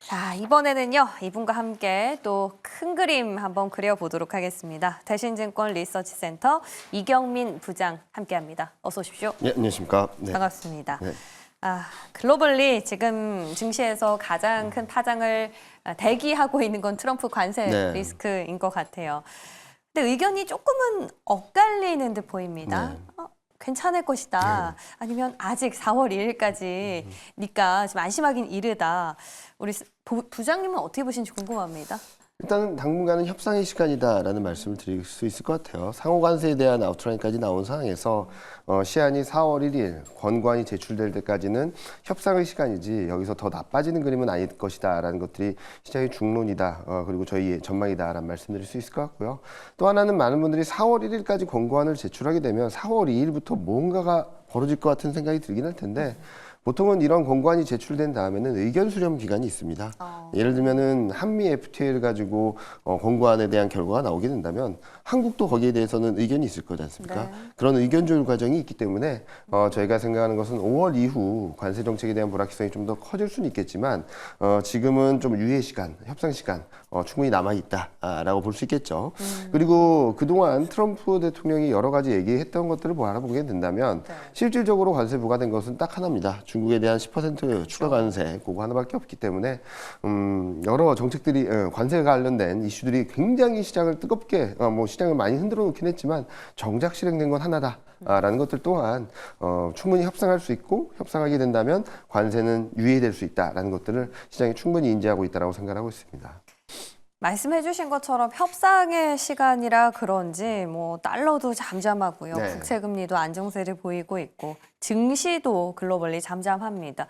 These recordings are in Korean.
자, 이번에는요, 이분과 함께 또 큰 그림 한번 그려보도록 하겠습니다. 대신증권 리서치센터 이경민 부장 함께합니다. 어서 오십시오. 네, 안녕하십니까. 네. 반갑습니다. 네. 글로벌리 지금 증시에서 가장 큰 파장을 대기하고 있는 건 트럼프 관세 네. 리스크인 것 같아요. 근데 의견이 조금은 엇갈리는 듯 보입니다. 네. 괜찮을 것이다. 아니면 아직 4월 1일까지니까 좀 안심하긴 이르다. 우리 부장님은 어떻게 보시는지 궁금합니다. 일단은 당분간은 협상의 시간이다라는 말씀을 드릴 수 있을 것 같아요. 상호 관세에 대한 아웃라인까지 나온 상황에서 시한이 4월 1일 권고안이 제출될 때까지는 협상의 시간이지 여기서 더 나빠지는 그림은 아닐 것이다라는 것들이 시장의 중론이다. 그리고 저희의 전망이다라는 말씀드릴 수 있을 것 같고요. 또 하나는 많은 분들이 4월 1일까지 권고안을 제출하게 되면 4월 2일부터 뭔가가 벌어질 것 같은 생각이 들긴 할 텐데 보통은 이런 권고안이 제출된 다음에는 의견 수렴 기간이 있습니다. 예를 들면은 한미 FTA를 가지고 권고안에 대한 결과가 나오게 된다면 한국도 거기에 대해서는 의견이 있을 거지 않습니까? 네. 그런 의견 조율 과정이 있기 때문에 저희가 생각하는 것은 5월 이후 관세 정책에 대한 불확실성이 좀 더 커질 수는 있겠지만 지금은 좀 유예 시간, 협상 시간 충분히 남아 있다라고 볼 수 있겠죠. 그리고 그동안 트럼프 대통령이 여러 가지 얘기했던 것들을 알아보게 된다면 네. 실질적으로 관세 부과된 것은 딱 하나입니다. 중국에 대한 10% 추가 관세 그거 하나밖에 없기 때문에 여러 정책들이 관세 관련된 이슈들이 굉장히 시장을 뜨겁게 시장을 많이 흔들어 놓긴 했지만 정작 실행된 건 하나다라는 것들 또한 충분히 협상할 수 있고 협상하게 된다면 관세는 유예될 수 있다라는 것들을 시장이 충분히 인지하고 있다고 생각하고 있습니다. 말씀해주신 것처럼 협상의 시간이라 그런지 뭐 달러도 잠잠하고요. 네. 국채금리도 안정세를 보이고 있고 증시도 글로벌리 잠잠합니다.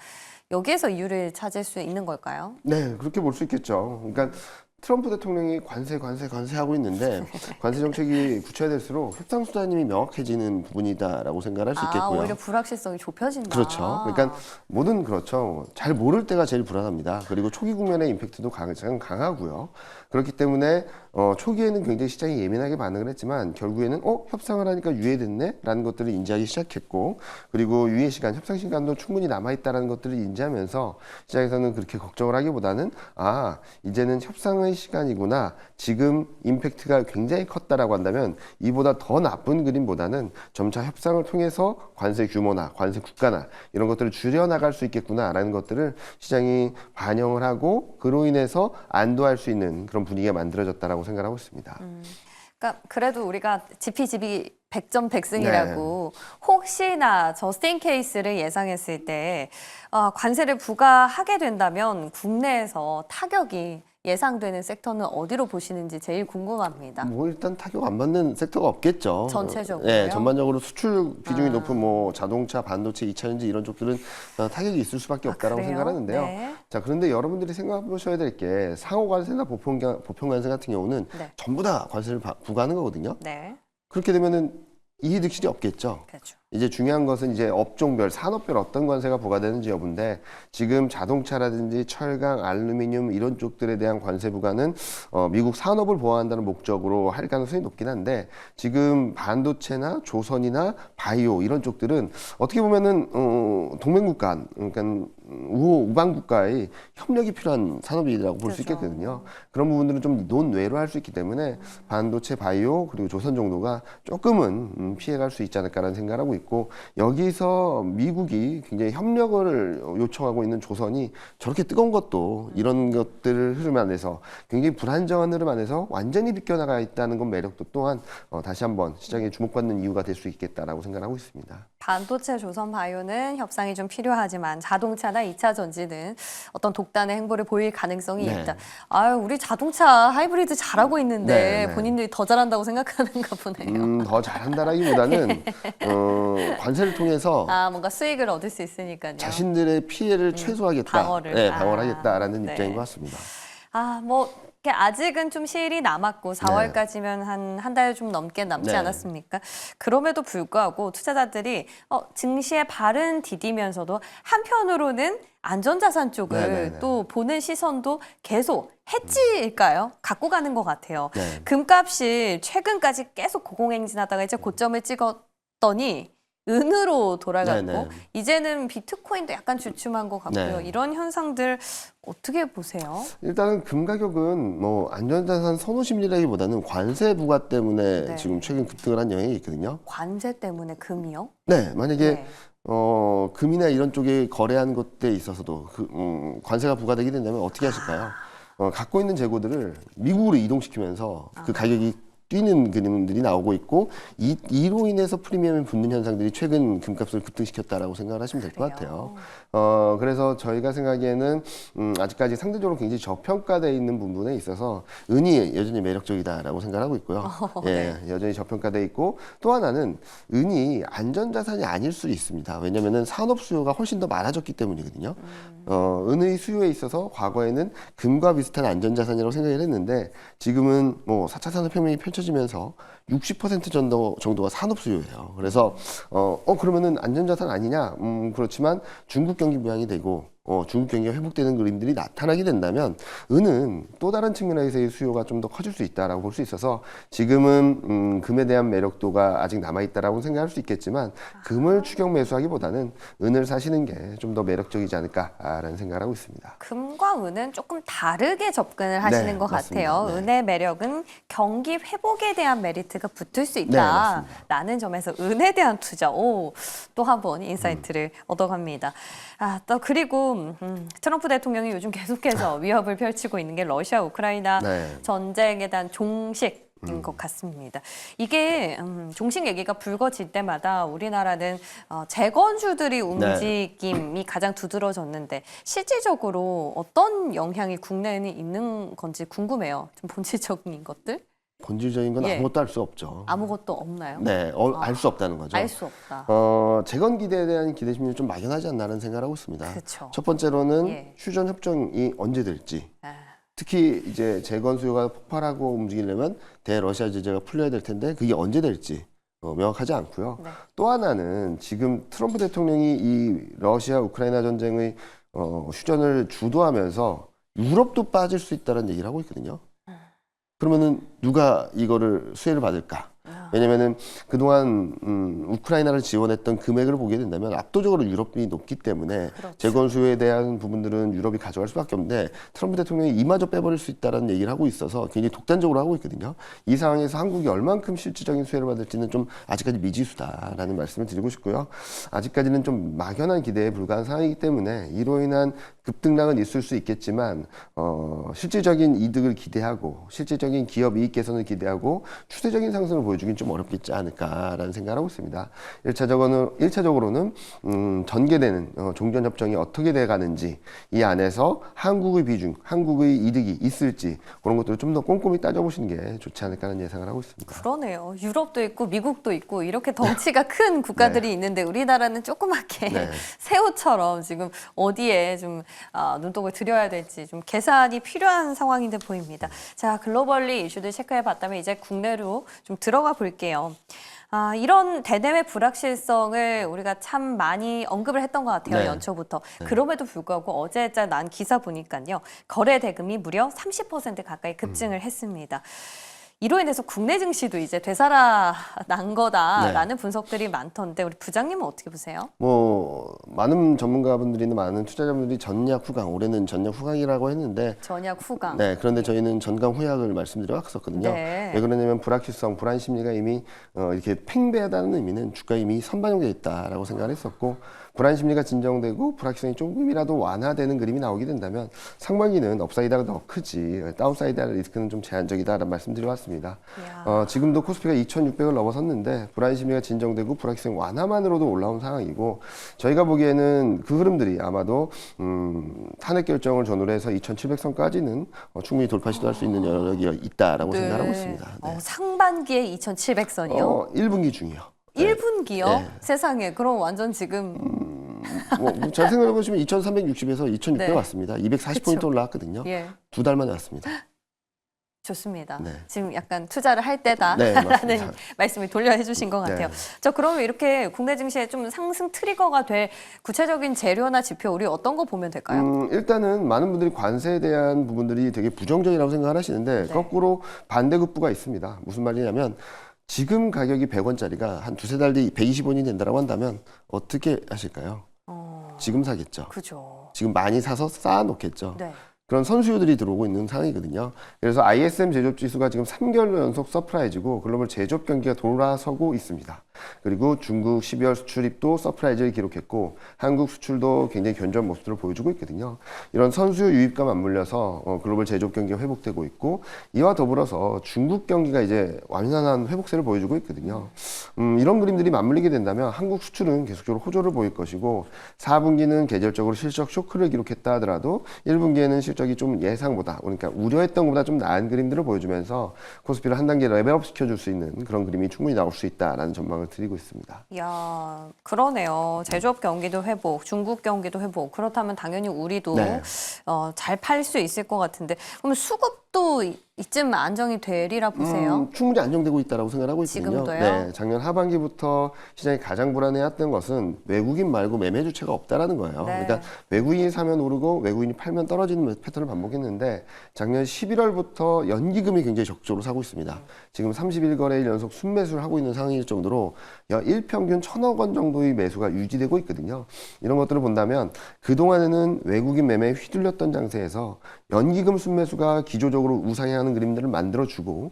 여기에서 이유를 찾을 수 있는 걸까요? 네, 그렇게 볼 수 있겠죠. 그러니까 트럼프 대통령이 관세 하고 있는데 관세 정책이 구체화될수록 협상 수단이 명확해지는 부분이다라고 생각할 수 있겠고요. 오히려 불확실성이 좁혀진다. 그렇죠. 그러니까 뭐든 그렇죠. 잘 모를 때가 제일 불안합니다. 그리고 초기 국면의 임팩트도 가장 강하고요. 그렇기 때문에 초기에는 굉장히 시장이 예민하게 반응을 했지만 결국에는 협상을 하니까 유예됐네? 라는 것들을 인지하기 시작했고 그리고 유예 시간, 협상 시간도 충분히 남아있다는 것들을 인지하면서 시장에서는 그렇게 걱정을 하기보다는 이제는 협상의 시간이구나. 지금 임팩트가 굉장히 컸다라고 한다면 이보다 더 나쁜 그림보다는 점차 협상을 통해서 관세 규모나 관세 국가나 이런 것들을 줄여나갈 수 있겠구나라는 것들을 시장이 반영을 하고 그로 인해서 안도할 수 있는 그런 분위기가 만들어졌다라고 생각하고 있습니다. 그러니까 그래도 우리가 지피지비 100점 100승이라고 혹시나 저스틴 케이스를 예상했을 때 관세를 부과하게 된다면 국내에서 타격이 예상되는 섹터는 어디로 보시는지 제일 궁금합니다. 뭐 일단 타격 안 받는 섹터가 없겠죠. 전체적으로요? 네, 전반적으로 수출 비중이 높은 뭐 자동차, 반도체, 2차전지 이런 쪽들은 타격이 있을 수밖에 없다라고 그래요? 생각하는데요. 네. 자, 그런데 여러분들이 생각해 보셔야 될 게 상호 관세나 보편 관세 같은 경우는 네. 전부 다 관세를 부과하는 거거든요. 네, 그렇게 되면은 이해득실이 없겠죠. 그렇죠. 이제 중요한 것은 이제 업종별, 산업별 어떤 관세가 부과되는지 여부인데 지금 자동차라든지 철강, 알루미늄 이런 쪽들에 대한 관세 부과는 미국 산업을 보호한다는 목적으로 할 가능성이 높긴 한데 지금 반도체나 조선이나 바이오 이런 쪽들은 어떻게 보면은 동맹국가, 그러니까 우방 국가의 협력이 필요한 산업이라고 볼 수 그렇죠. 있겠거든요. 그런 부분들은 좀 논외로 할 수 있기 때문에 반도체, 바이오 그리고 조선 정도가 조금은 피해갈 수 있지 않을까라는 생각을 하고 있고 여기서 미국이 굉장히 협력을 요청하고 있는 조선이 저렇게 뜨거운 것도 이런 것들을 흐름 안에서 굉장히 불안정한 흐름 안에서 완전히 비껴나가 있다는 건 매력도 또한 다시 한번 시장에 주목받는 이유가 될 수 있겠다라고 생각하고 있습니다. 반도체, 조선, 바이오는 협상이 좀 필요하지만 자동차나 2차 전지는 어떤 독단의 행보를 보일 가능성이 네. 있다. 우리 자동차 하이브리드 잘하고 있는데 네. 본인들이 더 잘한다고 생각하는가 보네요. 더 잘한다라기보다는 관세를 통해서 뭔가 수익을 얻을 수 있으니까요. 자신들의 피해를 최소화하겠다, 방어를. 방어를 하겠다라는 네. 입장인 것 같습니다. 이렇게 아직은 좀 시일이 남았고 4월까지면 한 달 좀 넘게 남지 네. 않았습니까? 그럼에도 불구하고 투자자들이 증시에 발은 디디면서도 한편으로는 안전자산 쪽을 네네네. 또 보는 시선도 계속 해지일까요? 갖고 가는 것 같아요. 네. 금값이 최근까지 계속 고공행진하다가 이제 고점을 찍었더니 은으로 돌아갔고 네네. 이제는 비트코인도 약간 주춤한 것 같고요. 네. 이런 현상들 어떻게 보세요? 일단은 금 가격은 뭐 안전자산 선호 심리라기보다는 관세 부과 때문에 네. 지금 최근 급등을 한 영향이 있거든요. 관세 때문에 금이요? 네, 만약에 네. 금이나 이런 쪽에 거래한 것에 있어서도 관세가 부과되게 된다면 어떻게 하실까요? 갖고 있는 재고들을 미국으로 이동시키면서 그 가격이 뛰는 그림들이 나오고 있고 이로 인해서 프리미엄이 붙는 현상들이 최근 금값을 급등시켰다라고 생각을 하시면 될 것 같아요. 그래서 저희가 생각에는 아직까지 상대적으로 굉장히 저평가되어 있는 부분에 있어서 은이 여전히 매력적이다라고 생각하고 있고요. 예, 여전히 저평가되어 있고 또 하나는 은이 안전자산이 아닐 수 있습니다. 왜냐면은 산업 수요가 훨씬 더 많아졌기 때문이거든요. 은의 수요에 있어서 과거에는 금과 비슷한 안전자산이라고 생각을 했는데 지금은 뭐 4차 산업혁명이 펼쳐지면서 60% 정도가 산업 수요예요. 그래서 그러면은 안전자산 아니냐? 그렇지만 중국 경기 부양이 되고 중국 경기가 회복되는 그림들이 나타나게 된다면 은은 또 다른 측면에서의 수요가 좀 더 커질 수 있다라고 볼 수 있어서 지금은 금에 대한 매력도가 아직 남아 있다라고 생각할 수 있겠지만 금을 추격 매수하기보다는 은을 사시는 게 좀 더 매력적이지 않을까라는 생각을 하고 있습니다. 금과 은은 조금 다르게 접근을 하시는 네, 것 맞습니다. 같아요. 네. 은의 매력은 경기 회복에 대한 메리트가 붙을 수 네, 맞습니다. 있다라는 점에서 은에 대한 투자, 또 한 번 인사이트를 얻어갑니다. 또 그리고 트럼프 대통령이 요즘 계속해서 위협을 펼치고 있는 게 러시아 우크라이나 네. 전쟁에 대한 종식. 인 것 같습니다. 이게 종식 얘기가 불거질 때마다 우리나라는 재건주들이 움직임이 가장 두드러졌는데 실질적으로 어떤 영향이 국내에는 있는 건지 궁금해요. 좀 본질적인 것들? 본질적인 건 예. 아무것도 알 수 없죠. 아무것도 없나요? 네, 알 수 없다는 거죠. 알 수 없다. 재건 기대에 대한 기대 심리는 좀 막연하지 않나는 생각을 하고 있습니다. 그쵸. 첫 번째로는 예. 휴전 협정이 언제 될지. 아, 특히 이제 재건 수요가 폭발하고 움직이려면 대러시아 제재가 풀려야 될 텐데 그게 언제 될지 명확하지 않고요. 네. 또 하나는 지금 트럼프 대통령이 이 러시아 우크라이나 전쟁의 휴전을 주도하면서 유럽도 빠질 수 있다는 얘기를 하고 있거든요. 그러면은 누가 이거를 수혜를 받을까? 왜냐면은 그동안 우크라이나를 지원했던 금액을 보게 된다면 압도적으로 유럽이 높기 때문에 그렇죠. 재건 수요에 대한 부분들은 유럽이 가져갈 수밖에 없는데 트럼프 대통령이 이마저 빼버릴 수 있다는 얘기를 하고 있어서 굉장히 독단적으로 하고 있거든요. 이 상황에서 한국이 얼만큼 실질적인 수혜를 받을지는 좀 아직까지 미지수다라는 말씀을 드리고 싶고요. 아직까지는 좀 막연한 기대에 불과한 상황이기 때문에 이로 인한 급등락은 있을 수 있겠지만 실질적인 이득을 기대하고 실질적인 기업 이익 개선을 기대하고 추세적인 상승을 보여주긴 좀 어렵겠지 않을까라는 생각을 하고 있습니다. 1차적으로는 전개되는 종전협정이 어떻게 돼가는지 이 안에서 한국의 비중, 한국의 이득이 있을지 그런 것들을 좀 더 꼼꼼히 따져보시는 게 좋지 않을까라는 예상을 하고 있습니다. 그러네요. 유럽도 있고 미국도 있고 이렇게 덩치가 큰 국가들이 있는데 우리나라는 조그맣게 네. 새우처럼 지금 어디에 좀 눈독을 들여야 될지 좀 계산이 필요한 상황인 듯 보입니다. 자, 글로벌리 이슈들 체크해 봤다면 이제 국내로 좀 들어가 볼게요. 이런 대내외 불확실성을 우리가 참 많이 언급을 했던 것 같아요. 네. 연초부터. 그럼에도 불구하고 어제 난 기사 보니까요. 거래 대금이 무려 30% 가까이 급증을 했습니다. 이로 인해서 국내 증시도 이제 되살아난 거다라는 분석들이 많던데 우리 부장님은 어떻게 보세요? 뭐 많은 전문가분들이나 많은 투자자분들이 전약 후강, 올해는 전약 후강이라고 했는데 전약 후강. 네, 그런데 저희는 전강 후약을 말씀드려 왔었거든요. 네. 왜 그러냐면 불확실성, 불안 심리가 이미 이렇게 팽배하다는 의미는 주가에 이미 선반영돼 있다라고 생각을 했었고 불안 심리가 진정되고 불확실성이 조금이라도 완화되는 그림이 나오게 된다면 상반기는 업사이드가 더 크지 다운사이드 리스크는 좀 제한적이다라는 말씀드려 왔습니다. 지금도 코스피가 2,600을 넘어섰는데 불안 심리가 진정되고 불확실성 완화만으로도 올라온 상황이고 저희가 보기에는 그 흐름들이 아마도 탄핵 결정을 전후로 해서 2,700선까지는 충분히 돌파 시도할 수 있는 여력이 있다라고 생각하고 있습니다. 네. 상반기에 2,700선이요? 1분기 중이요. 1분기요? 네. 세상에. 그럼 완전 지금 잘 생각해 보시면 2,360에서 2,600 네. 왔습니다. 240포인트 그쵸. 올라왔거든요. 예. 2달 만에 왔습니다. 좋습니다. 네. 지금 약간 투자를 할 때다라는 네, 맞습니다. 말씀을 돌려해 주신 것 같아요. 네. 자, 그러면 이렇게 국내 증시에 좀 상승 트리거가 될 구체적인 재료나 지표 우리 어떤 거 보면 될까요? 일단은 많은 분들이 관세에 대한 부분들이 되게 부정적이라고 생각을 하시는데 네. 거꾸로 반대급부가 있습니다. 무슨 말이냐면 지금 가격이 100원짜리가 한 두세 달 뒤 120원이 된다고 한다면 어떻게 하실까요? 지금 사겠죠. 그죠. 지금 많이 사서 쌓아놓겠죠. 네. 그런 선수들이 들어오고 있는 상황이거든요. 그래서 ISM 제조업 지수가 지금 3개월 연속 서프라이즈고 글로벌 제조업 경기가 돌아서고 있습니다. 그리고 중국 12월 수출입도 서프라이즈를 기록했고 한국 수출도 굉장히 견조한 모습을 보여주고 있거든요. 이런 선수요 유입과 맞물려서 글로벌 제조업 경기가 회복되고 있고 이와 더불어서 중국 경기가 이제 완연한 회복세를 보여주고 있거든요. 이런 그림들이 맞물리게 된다면 한국 수출은 계속적으로 호조를 보일 것이고 4분기는 계절적으로 실적 쇼크를 기록했다 하더라도 1분기에는 실적이 좀 예상보다 그러니까 우려했던 것보다 좀 나은 그림들을 보여주면서 코스피를 한 단계 레벨업 시켜줄 수 있는 그런 그림이 충분히 나올 수 있다라는 전망을 드리고 있습니다. 야, 그러네요. 제조업 경기도 회복, 중국 경기도 회복. 그렇다면 당연히 우리도 네. 잘 팔 수 있을 것 같은데 그럼 수급도 이쯤 안정이 되리라 보세요? 충분히 안정되고 있다고 생각하고 있거든요. 지금도요? 네, 작년 하반기부터 시장이 가장 불안해했던 것은 외국인 말고 매매 주체가 없다라는 거예요. 네. 그러니까 외국인이 사면 오르고 외국인이 팔면 떨어지는 패턴을 반복했는데 작년 11월부터 연기금이 굉장히 적극적으로 사고 있습니다. 지금 31거래일 연속 순매수를 하고 있는 상황일 정도로 일평균 1,000억 원 정도의 매수가 유지되고 있거든요. 이런 것들을 본다면 그동안에는 외국인 매매에 휘둘렸던 장세에서 연기금 순매수가 기조적으로 우상향하는 그림들을 만들어주고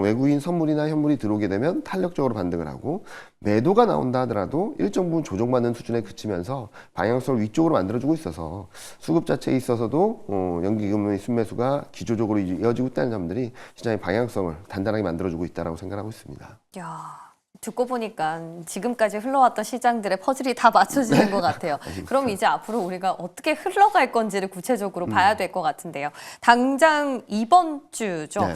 외국인 선물이나 현물이 들어오게 되면 탄력적으로 반등을 하고 매도가 나온다 하더라도 일정 부분 조정받는 수준에 그치면서 방향성을 위쪽으로 만들어주고 있어서 수급 자체에 있어서도 연기금의 순매수가 기조적으로 이어지고 있다는 점들이 시장의 방향성을 단단하게 만들어주고 있다고 생각하고 있습니다. 야, 듣고 보니까 지금까지 흘러왔던 시장들의 퍼즐이 다 맞춰지는 것 같아요. 그럼 이제 앞으로 우리가 어떻게 흘러갈 건지를 구체적으로 봐야 될 것 같은데요. 당장 이번 주죠. 네.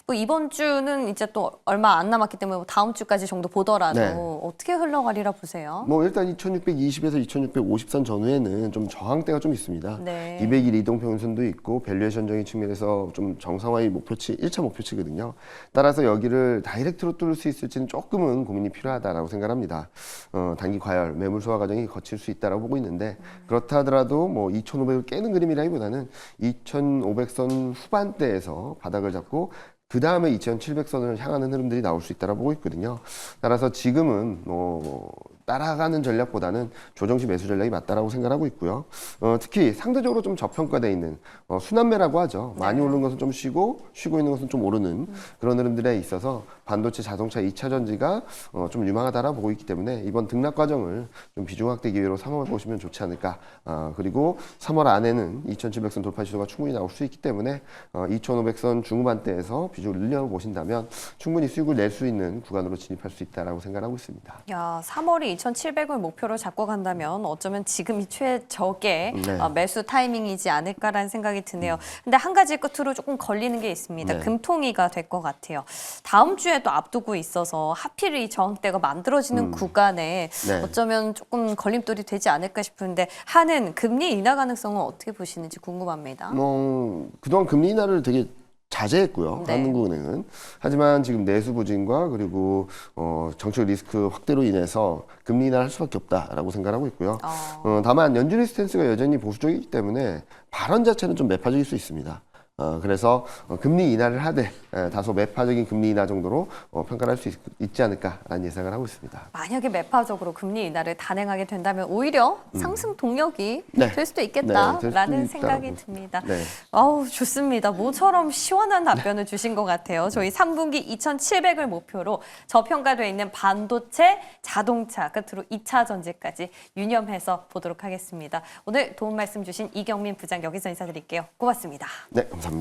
뭐 이번 주는 이제 또 얼마 안 남았기 때문에 뭐 다음 주까지 정도 보더라도 네. 어떻게 흘러가리라 보세요? 뭐 일단 2620에서 2650선 전후에는 좀 저항대가 좀 있습니다. 네. 200일 이동평균선도 있고 밸류에이션적인 측면에서 좀 정상화의 목표치 1차 목표치거든요. 따라서 여기를 다이렉트로 뚫을 수 있을지는 조금은 고민이 필요하다라고 생각합니다. 단기 과열, 매물 소화 과정이 거칠 수 있다라고 보고 있는데 그렇다 하더라도 뭐 2,500을 깨는 그림이라기보다는 2,500선 후반대에서 바닥을 잡고 그 다음에 2,700선을 향하는 흐름들이 나올 수 있다고 보고 있거든요. 따라서 지금은 따라가는 전략보다는 조정시 매수 전략이 맞다라고 생각하고 있고요. 특히 상대적으로 좀 저평가되어 있는 순환매라고 하죠. 많이 네. 오른 것은 좀 쉬고 있는 것은 좀 오르는 그런 흐름들에 있어서 반도체, 자동차 2차 전지가 좀 유망하다라고 보고 있기 때문에 이번 등락 과정을 좀 비중 확대 기회로 삼아보시면 좋지 않을까. 그리고 3월 안에는 2,700선 돌파 시도가 충분히 나올 수 있기 때문에 2,500선 중후반대에서 비중을 늘려보신다면 충분히 수익을 낼 수 있는 구간으로 진입할 수 있다라고 생각하고 있습니다. 야, 3월이 2,700을 목표로 잡고 간다면 어쩌면 지금이 최적의 네. 매수 타이밍이지 않을까라는 생각이 드네요. 근데 한 가지 끝으로 조금 걸리는 게 있습니다. 네. 금통위가 될 것 같아요. 다음 주에 또 앞두고 있어서 하필 이 저항대가 만들어지는 구간에 네. 어쩌면 조금 걸림돌이 되지 않을까 싶은데 한은 금리 인하 가능성은 어떻게 보시는지 궁금합니다. 그동안 금리 인하를 되게 자제했고요. 네. 한국은행은. 하지만 지금 내수 부진과 그리고 정책 리스크 확대로 인해서 금리 인하를 할 수밖에 없다라고 생각하고 있고요. 다만 연준의 스탠스가 여전히 보수적이기 때문에 발언 자체는 좀 매파적일 수 있습니다. 그래서 금리 인하를 하되 다소 매파적인 금리 인하 정도로 평가를 할 수 있지 않을까라는 예상을 하고 있습니다. 만약에 매파적으로 금리 인하를 단행하게 된다면 오히려 상승 동력이 네. 될 수도 네, 있겠다라는 될 수도 생각이 있다고. 듭니다. 네. 아우 좋습니다. 모처럼 시원한 답변을 주신 것 같아요. 저희 3분기 2,700을 목표로 저평가되어 있는 반도체, 자동차 끝으로 2차 전지까지 유념해서 보도록 하겠습니다. 오늘 도움 말씀 주신 이경민 부장 여기서 인사드릴게요. 고맙습니다. 네, 감사합니다.